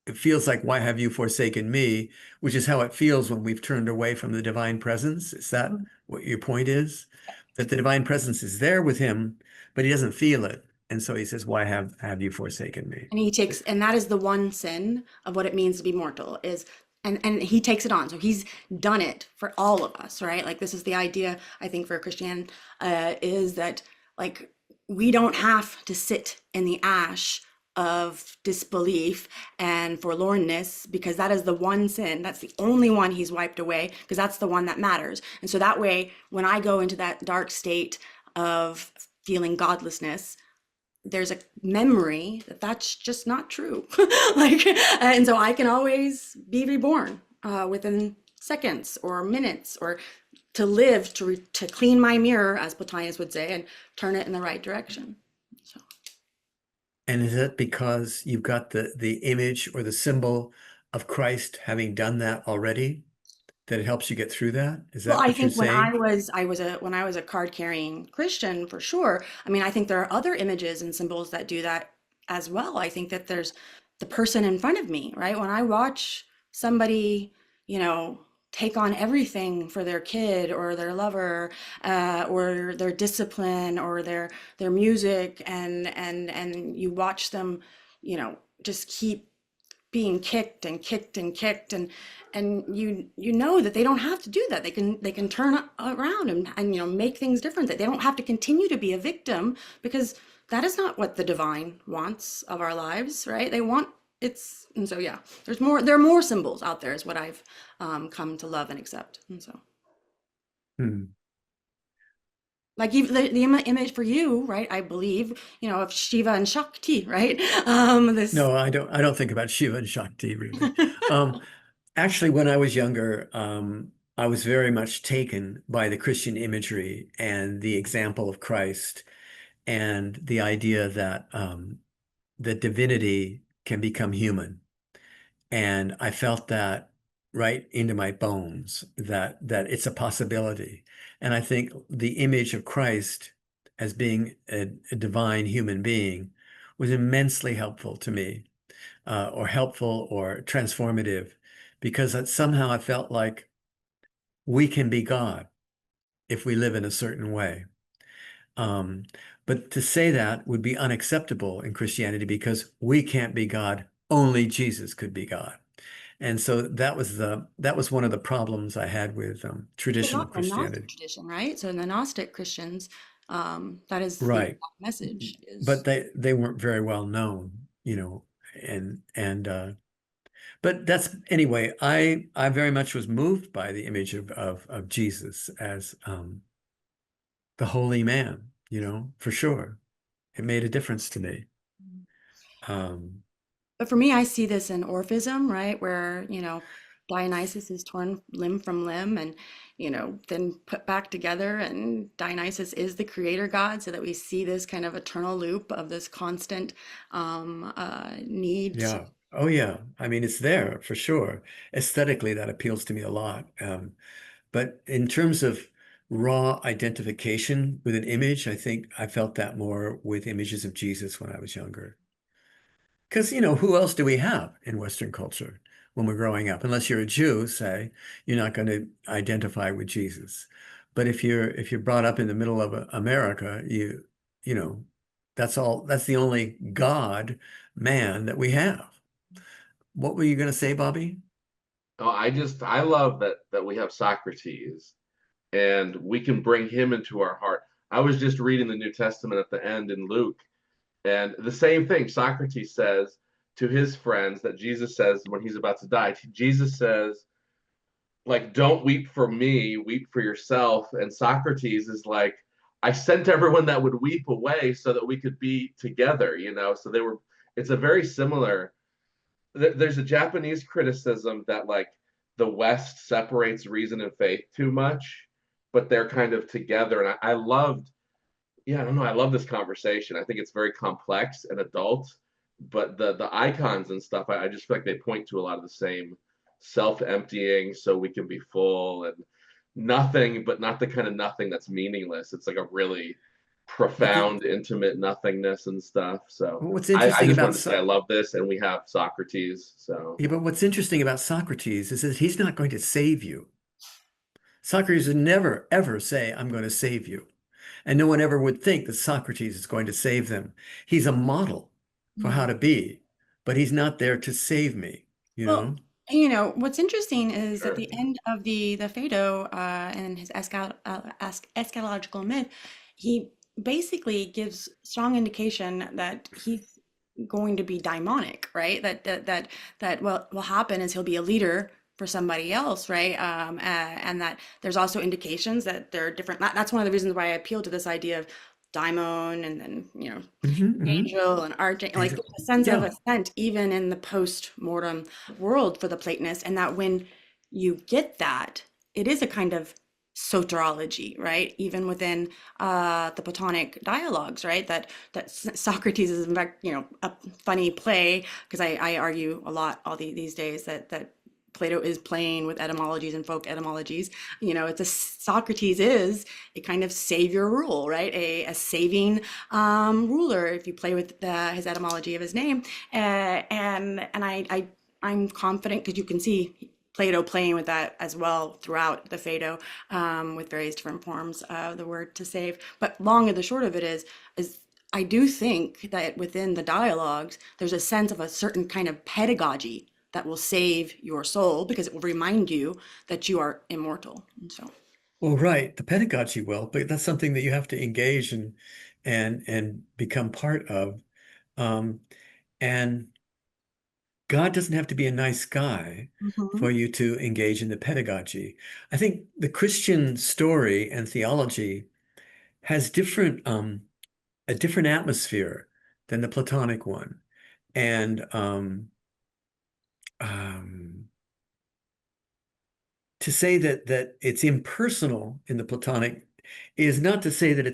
[SPEAKER 2] it feels like, why have you forsaken me? Which is how it feels when we've turned away from the divine presence. Is that what your point is? That the divine presence is there with him, but he doesn't feel it. And so he says, why have you forsaken me?
[SPEAKER 1] And he takes, and that is the one sin of what it means to be mortal is, and he takes it on. So he's done it for all of us, right? Like this is the idea, I think, for Christian, is that like we don't have to sit in the ash of disbelief and forlornness, because that is the one sin. That's the only one he's wiped away, because that's the one that matters. And so that way, when I go into that dark state of feeling godlessness, there's a memory that that's just not true. Like, and so I can always be reborn within seconds or minutes, or to live, to clean my mirror, as Plotinus would say, and turn it in the right direction. So.
[SPEAKER 2] And is that because you've got the image or the symbol of Christ having done that already, that it helps you get through that? Is
[SPEAKER 1] Well,
[SPEAKER 2] that
[SPEAKER 1] I
[SPEAKER 2] what you're
[SPEAKER 1] think when
[SPEAKER 2] saying?
[SPEAKER 1] when I was a card carrying Christian, for sure. I mean, I think there are other images and symbols that do that as well. I think that there's the person in front of me, right? When I watch somebody, you know, take on everything for their kid or their lover, or their discipline or their music, and you watch them, you know, just keep being kicked and kicked and kicked, and you know that they don't have to do that. They can turn around and you know, make things different, that they don't have to continue to be a victim, because that is not what the divine wants of our lives, right? They want it's And so yeah, there are more symbols out there, is what I've come to love and accept. And so like even the image for you, right? I believe, you know, of Shiva and Shakti, right? This.
[SPEAKER 2] No, I don't think about Shiva and Shakti really. Actually, when I was younger, I was very much taken by the Christian imagery and the example of Christ, and the idea that that divinity can become human. And I felt that right into my bones, that it's a possibility. And I think the image of Christ as being a divine human being was immensely helpful to me, or helpful or transformative, because somehow I felt like we can be God if we live in a certain way. But to say that would be unacceptable in Christianity, because we can't be God. Only Jesus could be God. And so that was one of the problems I had with
[SPEAKER 1] Well,
[SPEAKER 2] traditional
[SPEAKER 1] not the Gnostic
[SPEAKER 2] Christianity.
[SPEAKER 1] tradition, right? So the Gnostic Christians, that is the
[SPEAKER 2] Right.
[SPEAKER 1] exact message is.
[SPEAKER 2] But they weren't very well known, you know, but that's anyway, I very much was moved by the image of Jesus as the holy man, you know, for sure. It made a difference to me. Um,
[SPEAKER 1] But for me, I see this in Orphism, right? Where, you know, Dionysus is torn limb from limb and, you know, then put back together, and Dionysus is the creator god, so that we see this kind of eternal loop of this constant need to.
[SPEAKER 2] yeah. Oh yeah. I mean, it's there for sure. Aesthetically, that appeals to me a lot. But in terms of raw identification with an image, I think I felt that more with images of Jesus when I was younger. Because, you know, who else do we have in Western culture when we're growing up? Unless you're a Jew, say, you're not going to identify with Jesus. But if you're brought up in the middle of America, you know, that's the only God man that we have. What were you going to say, Bobby?
[SPEAKER 5] Oh, I love that we have Socrates and we can bring him into our heart. I was just reading the New Testament at the end in Luke, and the same thing Socrates says to his friends that Jesus says when he's about to die. Jesus says, like, don't weep for me, weep for yourself. And Socrates is like, I sent everyone that would weep away so that we could be together, you know? So it's a very similar, there's a Japanese criticism that like the West separates reason and faith too much, but they're kind of together. And I loved, yeah, I don't know, I love this conversation. I think it's very complex and adult, but the icons and stuff, I just feel like they point to a lot of the same self-emptying so we can be full and nothing, but not the kind of nothing that's meaningless. It's like a really profound, intimate nothingness and stuff. So
[SPEAKER 2] what's
[SPEAKER 5] I
[SPEAKER 2] interesting
[SPEAKER 5] just
[SPEAKER 2] about
[SPEAKER 5] wanted to say I love this, and we have Socrates. So
[SPEAKER 2] yeah, but what's interesting about Socrates is that he's not going to save you. Socrates would never, ever say, I'm going to save you. And no one ever would think that Socrates is going to save them. He's a model for how to be, but he's not there to save me, you
[SPEAKER 1] Well,
[SPEAKER 2] know?
[SPEAKER 1] what's interesting is
[SPEAKER 5] Sure.
[SPEAKER 1] at the end of the Phaedo and his eschatological myth, he basically gives strong indication that he's going to be daimonic, right? That what will happen is he'll be a leader for somebody else, right? And that there's also indications that there are different. That's one of the reasons why I appeal to this idea of daimon and then angel and archangel, like
[SPEAKER 2] Angel.
[SPEAKER 1] there's a sense of
[SPEAKER 2] Yeah.
[SPEAKER 1] ascent even in the post-mortem world for the Platonists, and that when you get that, it is a kind of soteriology, right? Even within the Platonic dialogues, right? That Socrates is in fact, a funny play because I argue a lot these days that Plato is playing with etymologies and folk etymologies. Socrates is a kind of savior rule, right? A saving ruler, if you play with his etymology of his name. I'm confident because you can see Plato playing with that as well throughout the Phaedo, with various different forms of the word to save. But long and the short of it is I do think that within the dialogues, there's a sense of a certain kind of pedagogy that will save your soul because it will remind you that you are immortal. And so,
[SPEAKER 2] Well, right. The pedagogy will, but that's something that you have to engage and become part of. And God doesn't have to be a nice guy for you to engage in the pedagogy. I think the Christian story and theology has a different atmosphere than the Platonic one. And to say that it's impersonal in the Platonic is not to say that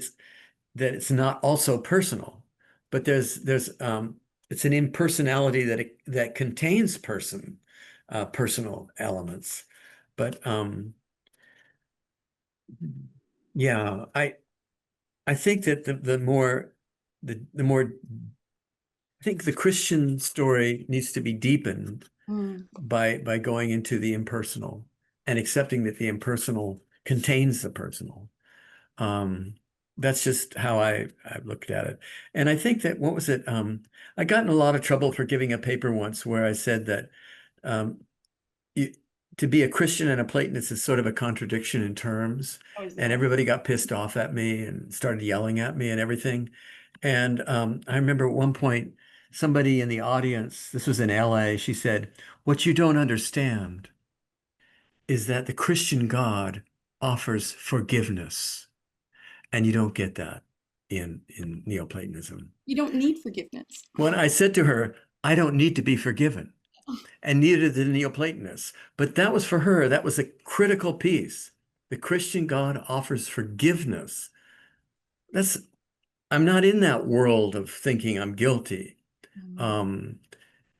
[SPEAKER 2] it's not also personal, but there's it's an impersonality that contains personal elements. But yeah, I think that the more I think the Christian story needs to be deepened by going into the impersonal and accepting that the impersonal contains the personal. That's just how I've looked at it. And I think that, what was it? I got in a lot of trouble for giving a paper once where I said that to be a Christian and a Platonist is sort of a contradiction in terms. And everybody got pissed off at me and started yelling at me and everything. And I remember at one point, somebody in the audience, this was in LA, she said, "What you don't understand is that the Christian God offers forgiveness, and you don't get that in Neoplatonism."
[SPEAKER 1] you don't need forgiveness.
[SPEAKER 2] When I said to her, "I don't need to be forgiven," and neither did the Neoplatonists, but that was for her, that was a critical piece. The Christian God offers forgiveness. I'm not in that world of thinking I'm guilty.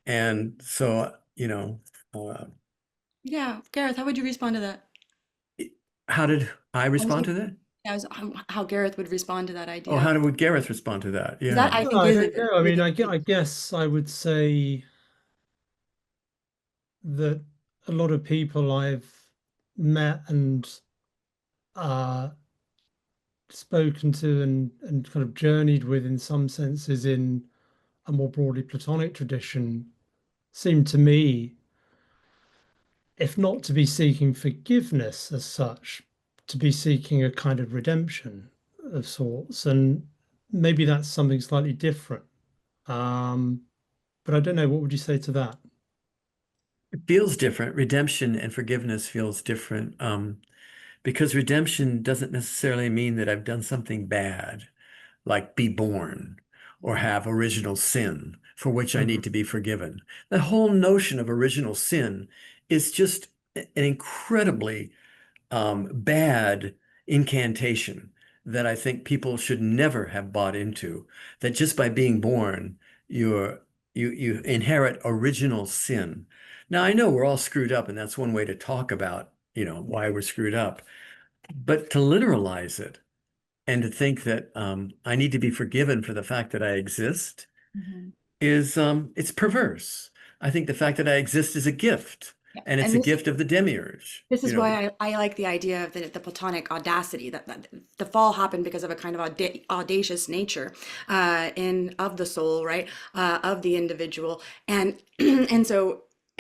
[SPEAKER 2] And so,
[SPEAKER 1] Yeah, Gareth, how would you respond to that?
[SPEAKER 2] how did I respond to that?
[SPEAKER 1] That was how Gareth would respond to that
[SPEAKER 2] Oh,
[SPEAKER 1] idea.
[SPEAKER 2] how would Gareth respond to that? Yeah.
[SPEAKER 1] That I think
[SPEAKER 3] I
[SPEAKER 1] is
[SPEAKER 3] don't know. I mean, I guess I would say that a lot of people I've met and spoken to and kind of journeyed with in some senses in a more broadly Platonic tradition seem to me, if not to be seeking forgiveness as such, to be seeking a kind of redemption of sorts, and maybe that's something slightly different. But I don't know, what would you say to that?
[SPEAKER 2] It feels different. Redemption and forgiveness feels different. Because redemption doesn't necessarily mean that I've done something bad, like be born or have original sin for which I need to be forgiven. The whole notion of original sin is just an incredibly bad incantation that I think people should never have bought into, that just by being born, you inherit original sin. Now, I know we're all screwed up, and that's one way to talk about, why we're screwed up. But to literalize it and to think that I need to be forgiven for the fact that I exist
[SPEAKER 1] Mhm.
[SPEAKER 2] is it's perverse. I think the fact that I exist is a gift,
[SPEAKER 1] Yeah.
[SPEAKER 2] and it's
[SPEAKER 1] And
[SPEAKER 2] a
[SPEAKER 1] this
[SPEAKER 2] gift of the demiurge.
[SPEAKER 1] This is why I like the idea of the Platonic audacity, that the fall happened because of a kind of audacious nature of the soul, right, of the individual, and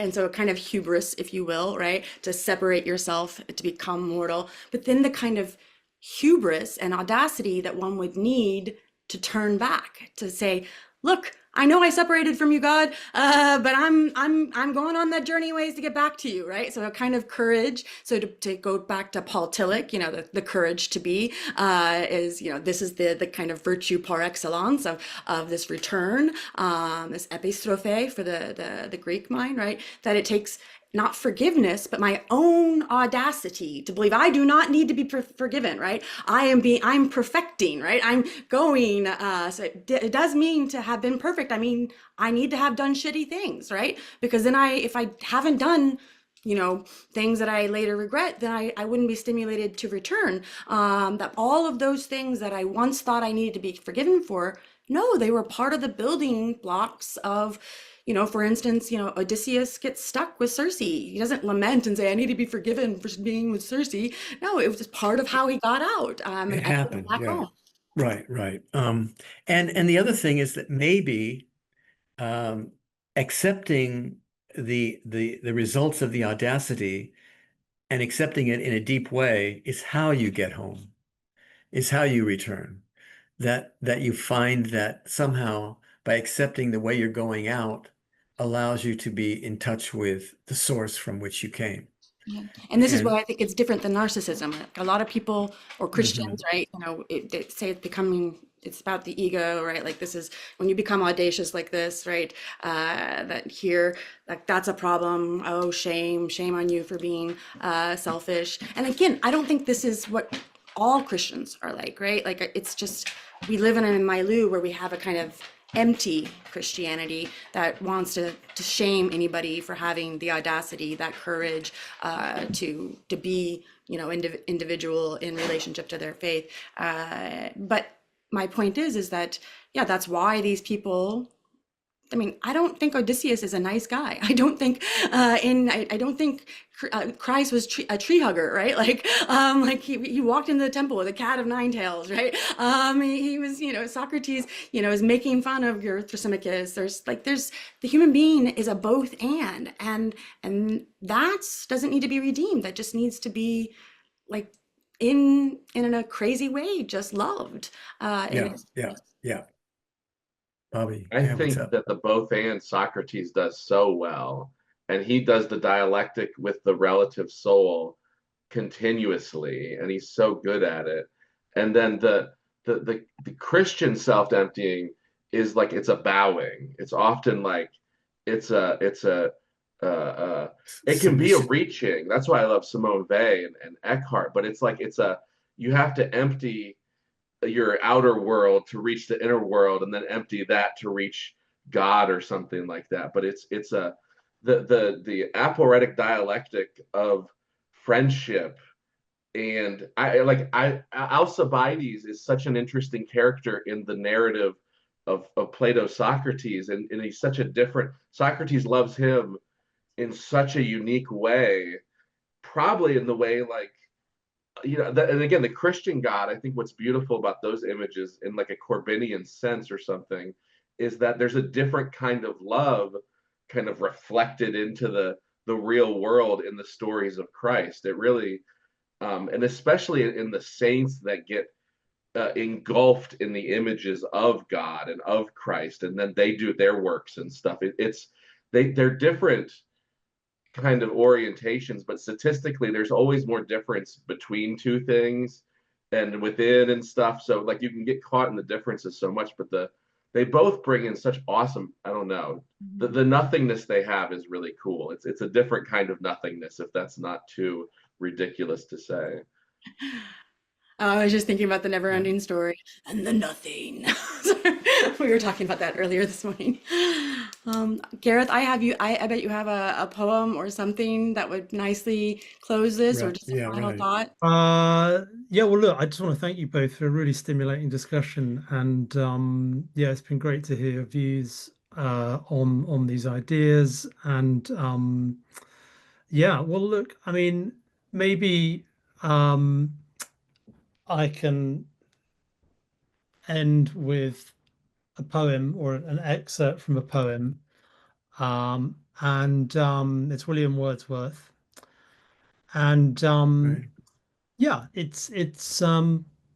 [SPEAKER 1] and so a kind of hubris, if you will, right, to separate yourself, to become mortal, but then the kind of hubris and audacity that one would need to turn back, to say, look, I know I separated from you, God, but I'm going on that journey ways to get back to you, right? So a kind of courage. So to go back to Paul Tillich, the courage to be is, this is the kind of virtue par excellence of this return, this epistrophe for the Greek mind, right? That it takes not forgiveness, but my own audacity to believe I do not need to be forgiven, right? I'm perfecting, right? I'm going, so it does mean to have been perfect. I mean, I need to have done shitty things, right? Because then if I haven't done, things that I later regret, then I wouldn't be stimulated to return. That all of those things that I once thought I needed to be forgiven for, no, they were part of the building blocks of, for instance, Odysseus gets stuck with Circe. He doesn't lament and say, I need to be forgiven for being with Circe. No, it was just part of how he got out and
[SPEAKER 2] It
[SPEAKER 1] exited
[SPEAKER 2] happened,
[SPEAKER 1] back
[SPEAKER 2] yeah.
[SPEAKER 1] home.
[SPEAKER 2] Right, right. And the other thing is that maybe accepting the results of the audacity and accepting it in a deep way is how you get home, is how you return. That you find that somehow by accepting the way you're going out allows you to be in touch with the source from which you came.
[SPEAKER 1] Yeah. And this is
[SPEAKER 2] And
[SPEAKER 1] why I think it's different than narcissism. Like a lot of people or Christians,
[SPEAKER 2] mhm,
[SPEAKER 1] right? They say it's about the ego, right? Like this is when you become audacious like this, right? That here, like that's a problem. Oh, shame on you for being selfish. And again, I don't think this is what all Christians are like, right? Like it's just we live in a milieu where we have a kind of empty Christianity that wants to shame anybody for having the audacity, that courage to be, individual in relationship to their faith. But my point is that, yeah, that's why these people. I mean, I don't think Odysseus is a nice guy. I don't think, I don't think Christ was a tree hugger, right? Like he walked into the temple with a cat of nine tails, right? He was, Socrates, is making fun of your Thrasymachus. There's the human being is a both and that doesn't need to be redeemed. That just needs to be like in a crazy way, just loved.
[SPEAKER 2] yeah, yeah, yeah. Bobby,
[SPEAKER 5] I
[SPEAKER 2] yeah, what's
[SPEAKER 5] think
[SPEAKER 2] up?
[SPEAKER 5] that the both and Socrates does so well, and he does the dialectic with the relative soul continuously, and he's so good at it. And then the Christian self-emptying is like it's a bowing. It's often like it's a it can be a
[SPEAKER 2] Submission.
[SPEAKER 5] reaching. That's why I love Simone Weil and Eckhart, but it's like you have to empty your outer world to reach the inner world and then empty that to reach God or something like that. But it's the aporetic dialectic of friendship. And Alcibiades is such an interesting character in the narrative of Plato's Socrates, and he's such a different Socrates loves him in such a unique way, probably in the way like and again, the Christian God, I think what's beautiful about those images in like a Corbinian sense or something is that there's a different kind of love kind of reflected into the real world in the stories of Christ. It really and especially in the saints that get engulfed in the images of God and of Christ, and then they do their works and stuff. They're different kind of orientations, but statistically, there's always more difference between two things and within and stuff. So like you can get caught in the differences so much, but they both bring in such awesome, I don't know, the nothingness they have is really cool. It's a different kind of nothingness, if that's not too ridiculous to say.
[SPEAKER 1] I was just thinking about the never-ending story and the nothing. We were talking about that earlier this morning. Gareth, I bet you have a poem or something that would nicely close this, or just a final thought.
[SPEAKER 3] Yeah, well, look, I just want to thank you both for a really stimulating discussion, and yeah, it's been great to hear your views on these ideas, and yeah, well, look, I mean, maybe I can end with a poem or an excerpt from a poem, and it's William Wordsworth, and yeah, it's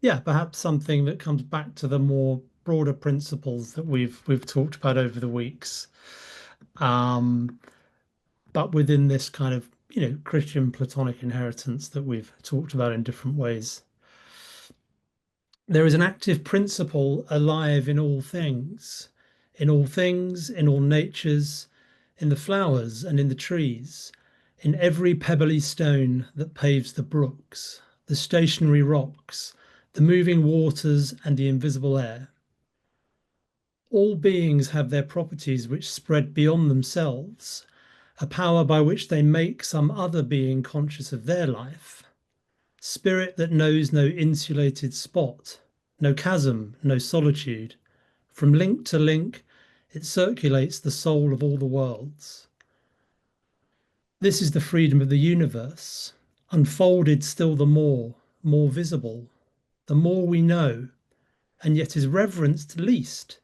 [SPEAKER 3] yeah, perhaps something that comes back to the more broader principles that we've talked about over the weeks, but within this kind of, Christian Platonic inheritance that we've talked about in different ways. There is an active principle alive in all things, in all things, in all natures, in the flowers and in the trees, in every pebbly stone that paves the brooks, the stationary rocks, the moving waters, and the invisible air. All beings have their properties which spread beyond themselves, a power by which they make some other being conscious of their life. Spirit that knows no insulated spot, no chasm, no solitude. From link to link, it circulates the soul of all the worlds. This is the freedom of the universe, unfolded still the more visible, the more we know, and yet is reverenced least,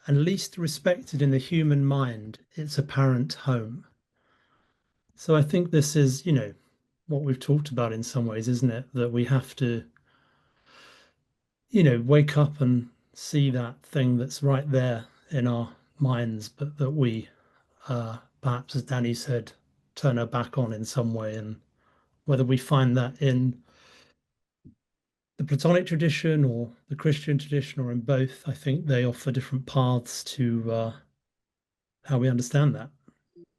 [SPEAKER 3] and least respected in the human mind, its apparent home. So I think this is, what we've talked about in some ways, isn't it? That we have to, wake up and see that thing that's right there in our minds, but that we, perhaps, as Danny said, turn our back on in some way. And whether we find that in the Platonic tradition or the Christian tradition or in both, I think they offer different paths to how we understand that.